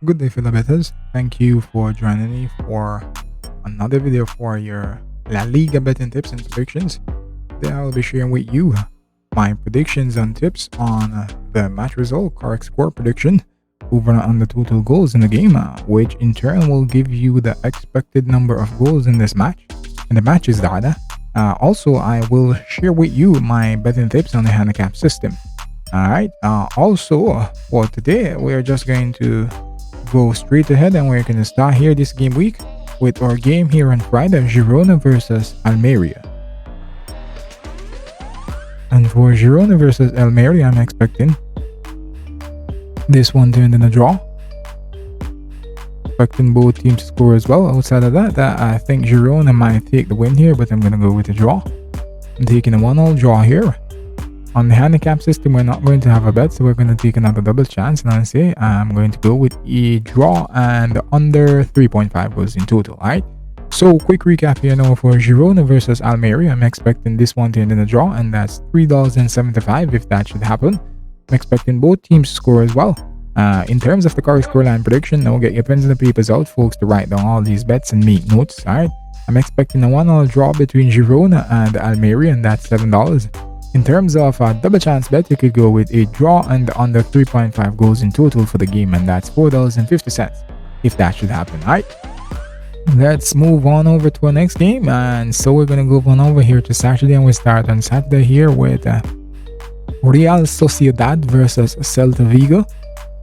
Good day, fellow bettors. Thank you for joining me for another video for your La Liga betting tips and predictions. Today I'll be sharing with you my predictions and tips on the match result, correct score prediction, over and under total goals in the game, which in turn will give you the expected number of goals in this match, and the matches data. Also, I will share with you my betting tips on the handicap system. Alright, also for today, we're just going to go straight ahead and we're going to start here this game week with our game here on Friday, Girona versus Almeria. And for Girona versus Almeria, I'm expecting this one to end in a draw. Expecting both teams to score as well. Outside of that, I think Girona might take the win here, but I'm going to go with a draw. I'm taking a 1-1 draw here. On the handicap system, we're not going to have a bet, so we're going to take another double chance. And I say I'm going to go with a draw and under 3.5 goals in total. Alright. So quick recap here now for Girona versus Almeria. I'm expecting this one to end in a draw, and that's $3.75 if that should happen. I'm expecting both teams to score as well. In terms of the correct scoreline prediction, now get your pens and the papers out, folks, to write down all these bets and make notes. Alright. I'm expecting a 1-1 draw between Girona and Almeria, and that's $7. In terms of a double chance bet, you could go with a draw and under 3.5 goals in total for the game, and that's $4.50 if that should happen. Alright, let's move on over to our next game. And so we're gonna go on over here to Saturday, and we start on Saturday here with Real Sociedad versus Celta Vigo.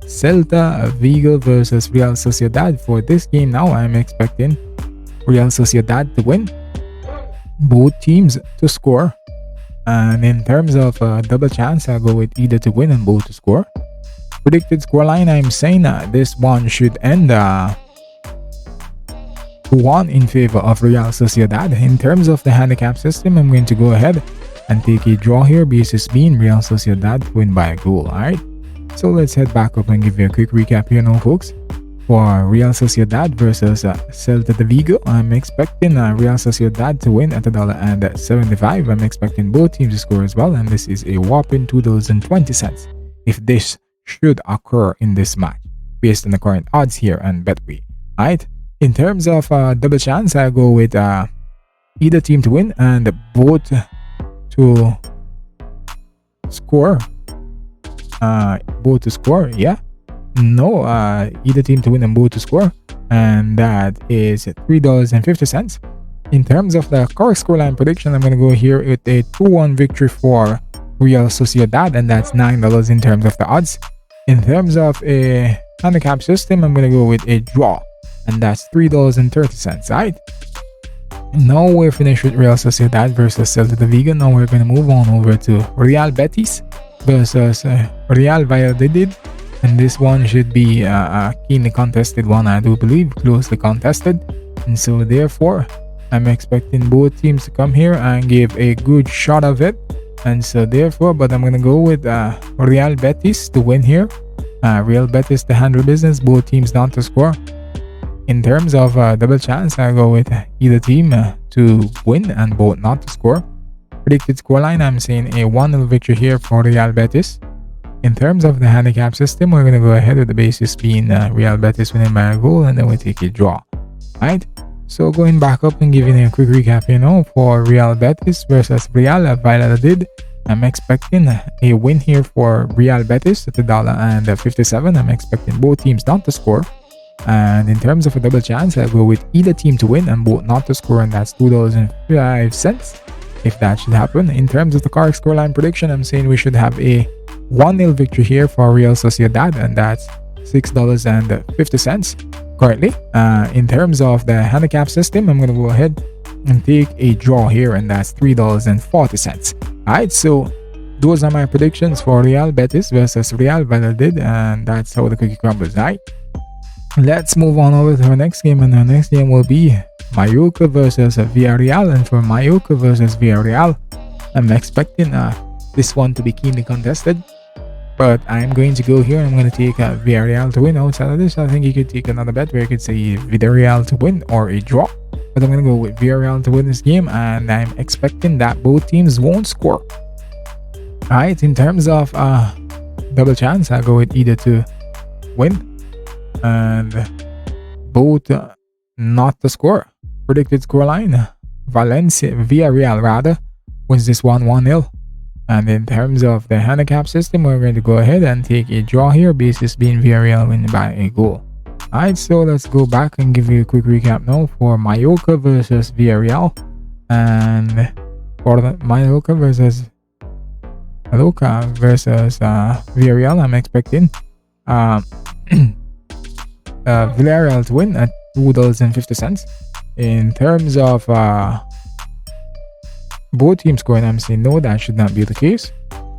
Celta Vigo versus Real Sociedad. For this game now, I'm expecting Real Sociedad to win, both teams to score. And in terms of double chance, I'll go with either to win and both to score. Predicted scoreline, I'm saying this one should end 2-1 in favor of Real Sociedad. In terms of the handicap system, I'm going to go ahead and take a draw here, basis being Real Sociedad to win by a goal. Alright, so let's head back up and give you a quick recap here now, folks. For Real Sociedad versus Celta de Vigo, I'm expecting Real Sociedad to win at $1.75. I'm expecting both teams to score as well, and this is a whopping $2.20 if this should occur in this match, based on the current odds here and Betway. Alright, in terms of double chance, I go with either team to win and both to score. Yeah. No, either team to win and both to score, and that is $3.50. In terms of the correct scoreline prediction, I'm going to go here with a 2-1 victory for Real Sociedad, and that's $9 in terms of the odds. In terms of a handicap system, I'm going to go with a draw, and that's $3.30. Right? Now we're finished with Real Sociedad versus Celta de Vigo. Now we're going to move on over to Real Betis versus Real Valladolid. And this one should be a keenly contested one, I do believe, closely contested. And so therefore, I'm expecting both teams to come here and give a good shot of it. And so therefore, but I'm going to go with Real Betis to win here. Real Betis to handle business, both teams not to score. In terms of double chance, I go with either team to win and both not to score. Predicted scoreline, I'm saying a 1-0 victory here for Real Betis. In terms of the handicap system, we're going to go ahead with the basis being Real Betis winning by a goal, and then we take a draw. Alright, so going back up and giving a quick recap here now for Real Betis versus Real Valladolid. I'm expecting a win here for Real Betis at $1.57. I'm expecting both teams not to score. And in terms of a double chance, I go with either team to win and both not to score, and that's $2.05 if that should happen. In terms of the correct scoreline prediction, I'm saying we should have a 1-0 victory here for Real Sociedad, and that's $6.50 currently. In terms of the handicap system, I'm going to go ahead and take a draw here, and that's $3.40. Alright, so those are my predictions for Real Betis versus Real Valladolid, and that's how the cookie crumbles. Alright, let's move on over to our next game, and our next game will be Mallorca versus Villarreal. And for Mallorca versus Villarreal, I'm expecting this one to be keenly contested, but I'm going to go here and I'm going to take Villarreal to win. Outside of this, I think you could take another bet where you could say Villarreal to win or a draw, but I'm going to go with Villarreal to win this game, and I'm expecting that both teams won't score. Alright, in terms of double chance, I'll go with either to win and both not to score. Predicted scoreline: Villarreal rather wins this one 1-0. And in terms of the handicap system, we're going to go ahead and take a draw here, basis being Villarreal win by a goal. Alright, so let's go back and give you a quick recap now for Mallorca versus Villarreal. And for the Mallorca versus Villarreal, I'm expecting Villarreal to win at $2.50. In terms of both teams scoring, I'm saying no, that should not be the case.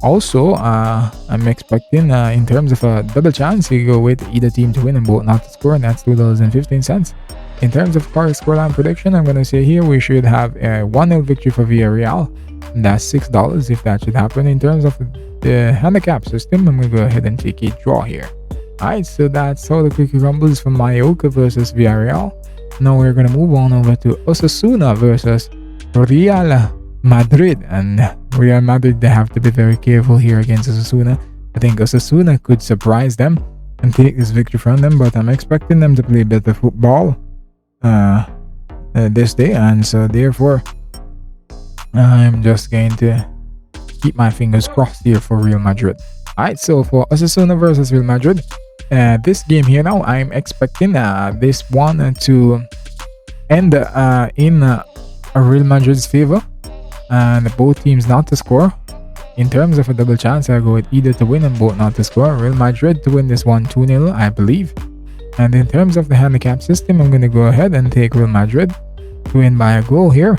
Also, I'm expecting in terms of a double chance, you go with either team to win and both not to score, and that's $2.15. In terms of correct scoreline prediction, I'm going to say here we should have a 1-0 victory for Villarreal, and that's $6 if that should happen. In terms of the handicap system, I'm going to go ahead and take a draw here. Alright, so that's all the quickie rumbles from Mallorca versus Villarreal. Now we're going to move on over to Osasuna versus Real Madrid, and Real Madrid, they have to be very careful here against Osasuna. I think Osasuna could surprise them and take this victory from them, but I'm expecting them to play better football this day, and so therefore I'm just going to keep my fingers crossed here for Real Madrid. Alright, so for Osasuna versus Real Madrid, this game here now, I'm expecting this one to end in Real Madrid's favor, and both teams not to score. In terms of a double chance, I go with either to win and both not to score. Real Madrid to win this one 2-0, I believe. And in terms of the handicap system, I'm going to go ahead and take Real Madrid to win by a goal here.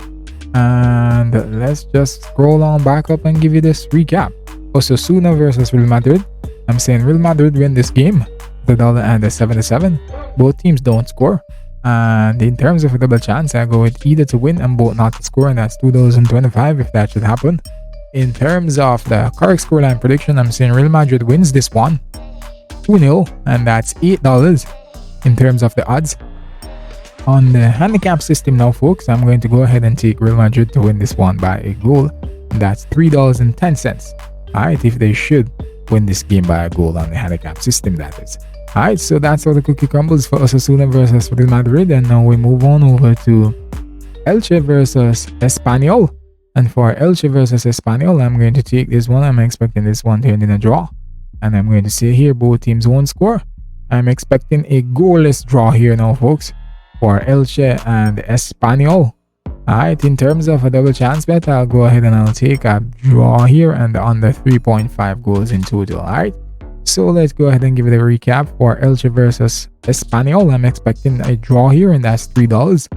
And let's just scroll on back up and give you this recap. Osasuna versus Real Madrid. I'm saying Real Madrid win this game. The dollar and the 77. Both teams don't score. And in terms of a double chance, I go with either to win and both not to score, and that's $2.25 if that should happen. In terms of the correct scoreline prediction, I'm saying Real Madrid wins this one 2-0, and that's $8 in terms of the odds. On the handicap system now, folks, I'm going to go ahead and take Real Madrid to win this one by a goal, and that's $3.10. Alright, if they should win this game by a goal on the handicap system, that is. Alright, so that's all the cookie crumbles for Osasuna versus Real Madrid, and now we move on over to Elche versus Espanyol. And for Elche versus Espanyol, I'm going to take this one. I'm expecting this one to end in a draw, and I'm going to say here both teams won't score. I'm expecting a goalless draw here now, folks, for Elche and Espanyol. Alright, in terms of a double chance bet, I'll go ahead and I'll take a draw here and under 3.5 goals in total. Alright, so let's go ahead and give it a recap for Elche versus Espanyol. I'm expecting a draw here, and that's $3.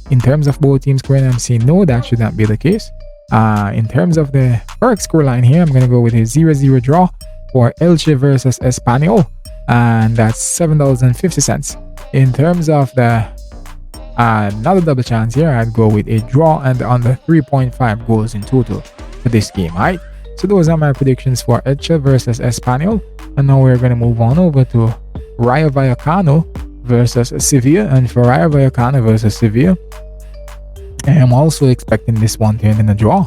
In terms of both teams scoring, I'm saying no, that should not be the case. In terms of the correct scoreline here, I'm going to go with a 0-0 draw for Elche versus Espanyol, and that's $7.50. In terms of the another double chance here, I'd go with a draw and under 3.5 goals in total for this game. Alright, so those are my predictions for Elche versus Espanyol, and now we're going to move on over to Rayo Vallecano versus Sevilla. And for Rayo Vallecano versus Sevilla, I am also expecting this one to end in a draw.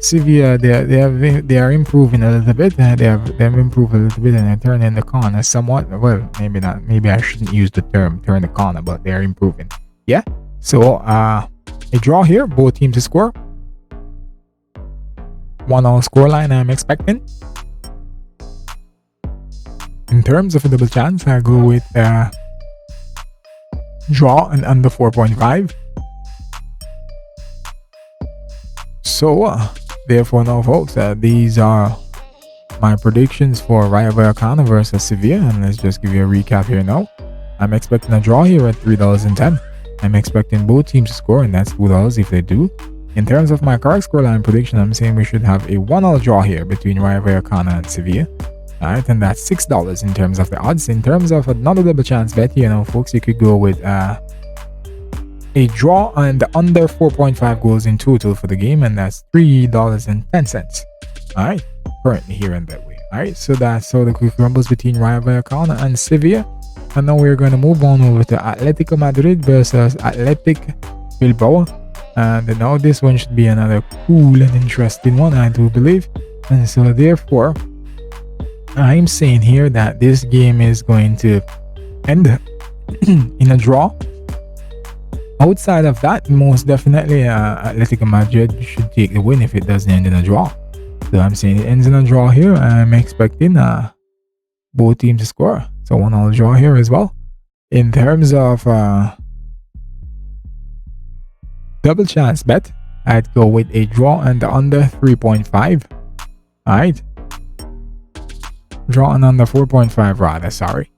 Sevilla, they are improving a little bit. They have improved a little bit, and they're turning the corner somewhat. Well, maybe not. Maybe I shouldn't use the term turn the corner, but they are improving. Yeah. So a draw here. Both teams to score. 1-1 scoreline I'm expecting. In terms of a double chance, I go with draw and under 4.5. So, therefore now, folks, these are my predictions for Rayo Vallecano versus Sevilla, and let's just give you a recap here now. I'm expecting a draw here at $3.10. I'm expecting both teams to score, and that's $2 if they do. In terms of my correct scoreline prediction, I'm saying we should have a 1-1 draw here between Rayo Vallecano and Sevilla. Alright, and that's $6 in terms of the odds. In terms of another double chance bet, you know, folks, you could go with a draw and under 4.5 goals in total for the game, and that's $3.10. Alright, currently here and that way. Alright, so that's all the quick rumbles between Rayo Vallecano and Sevilla. And now we're going to move on over to Atletico Madrid versus Athletic Bilbao. And now this one should be another cool and interesting one, I do believe. And so therefore, I'm saying here that this game is going to end in a draw. Outside of that, most definitely Atletico Madrid should take the win if it doesn't end in a draw. So I'm saying it ends in a draw here. I'm expecting both teams to score. So 1-1 draw here as well. In terms of double chance bet, I'd go with a draw and under 3.5. Alright. Draw and under 4.5 rather, sorry.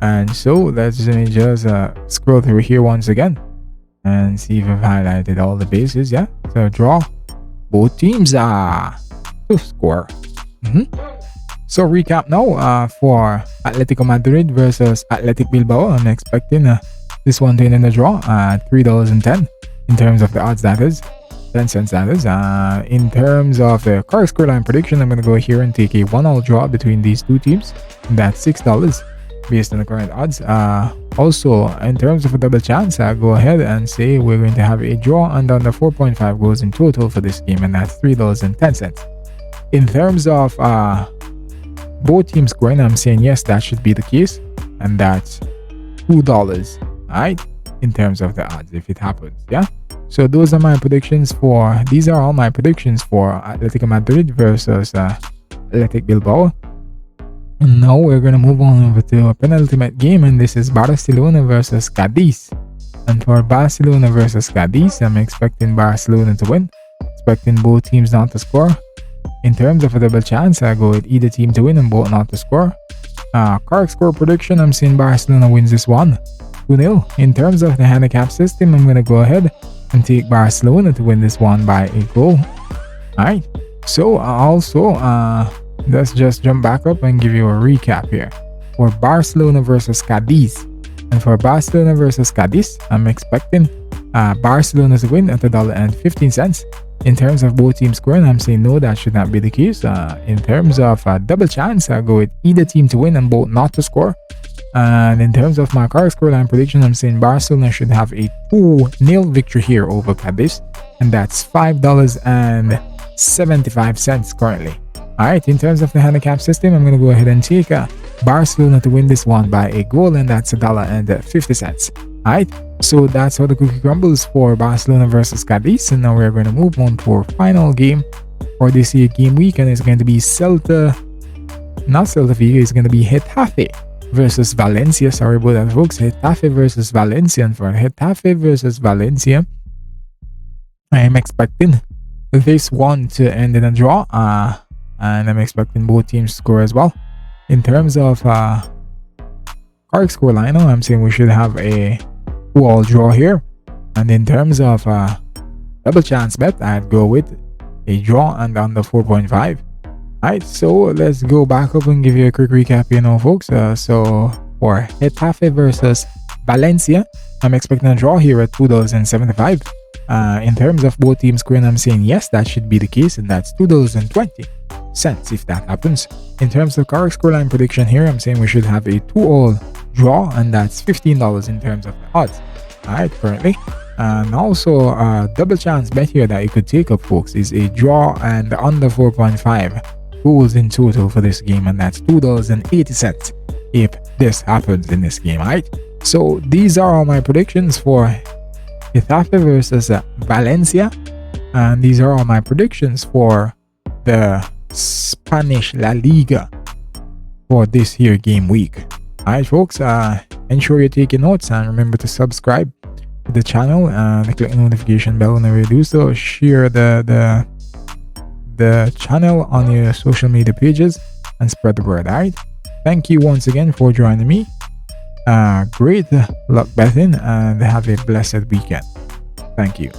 And so let's just scroll through here once again and see if I've highlighted all the bases. Yeah, so draw, both teams to score. So recap now for Atletico Madrid versus Athletic Bilbao. I'm expecting this one to end in a draw at $3.10 in terms of the odds, that is 10 cents, that is. In terms of the car scoreline prediction, I'm going to go here and take a 1-1 draw between these two teams. That's $6 based on the current odds. Also, in terms of a double chance, I'll go ahead and say we're going to have a draw and under 4.5 goals in total for this game, and that's $3.10. In terms of both teams scoring, I'm saying yes, that should be the case, and that's $2. Alright, in terms of the odds if it happens. Yeah, so those are my predictions for these are all my predictions for Atletico Madrid versus Athletic Bilbao. And now we're gonna move on over to a penultimate game, and this is Barcelona versus Cadiz. And for Barcelona versus Cadiz, I'm expecting Barcelona to win, expecting both teams not to score. In terms of a double chance, I go with either team to win and both not to score. Correct score prediction, I'm saying Barcelona wins this one 2-0. In terms of the handicap system, I'm going to go ahead and take Barcelona to win this one by a goal. Alright, so also let's just jump back up and give you a recap here for Barcelona versus Cadiz. And for Barcelona versus Cadiz, I'm expecting Barcelona to win at $1.15. In terms of both teams scoring, I'm saying no, that should not be the case. In terms of double chance, I'll go with either team to win and both not to score. And in terms of my car scoreline prediction, I'm saying Barcelona should have a 2-0 victory here over Cadiz, and that's $5.75 currently. Alright, in terms of the handicap system, I'm going to go ahead and take Barcelona to win this one by a goal, and that's $1.50. Alright, so that's how the cookie crumbles for Barcelona versus Cadiz. And now we're going to move on to our final game for this year game week, and it's going to be it's going to be Getafe versus Valencia. Sorry about that, folks. Getafe versus Valencia. And for Getafe versus Valencia, I am expecting this one to end in a draw, and I'm expecting both teams to score as well. In terms of correct score line, I'm saying we should have a 2-all draw here. And in terms of double chance bet, I'd go with a draw and under 4.5. Alright, so let's go back up and give you a quick recap, folks. So for Getafe versus Valencia, I'm expecting a draw here at $2.75. In terms of both teams scoring, I'm saying yes, that should be the case, and that's $2.20 if that happens. In terms of correct scoreline prediction here, I'm saying we should have a 2-all draw, and that's $15 in terms of the odds. Alright, currently. And also double chance bet here that you could take up, folks, is a draw and under 4.5 goals in total for this game, and that's $2.80 if this happens in this game. Alright, so these are all my predictions for Getafe versus Valencia, and these are all my predictions for the Spanish La Liga for this here game week. Alright, folks, ensure you're taking notes, and remember to subscribe to the channel and click the notification bell whenever you do so. Share the channel on your social media pages and spread the word. Alright, thank you once again for joining me. Great luck betting, and have a blessed weekend. Thank you.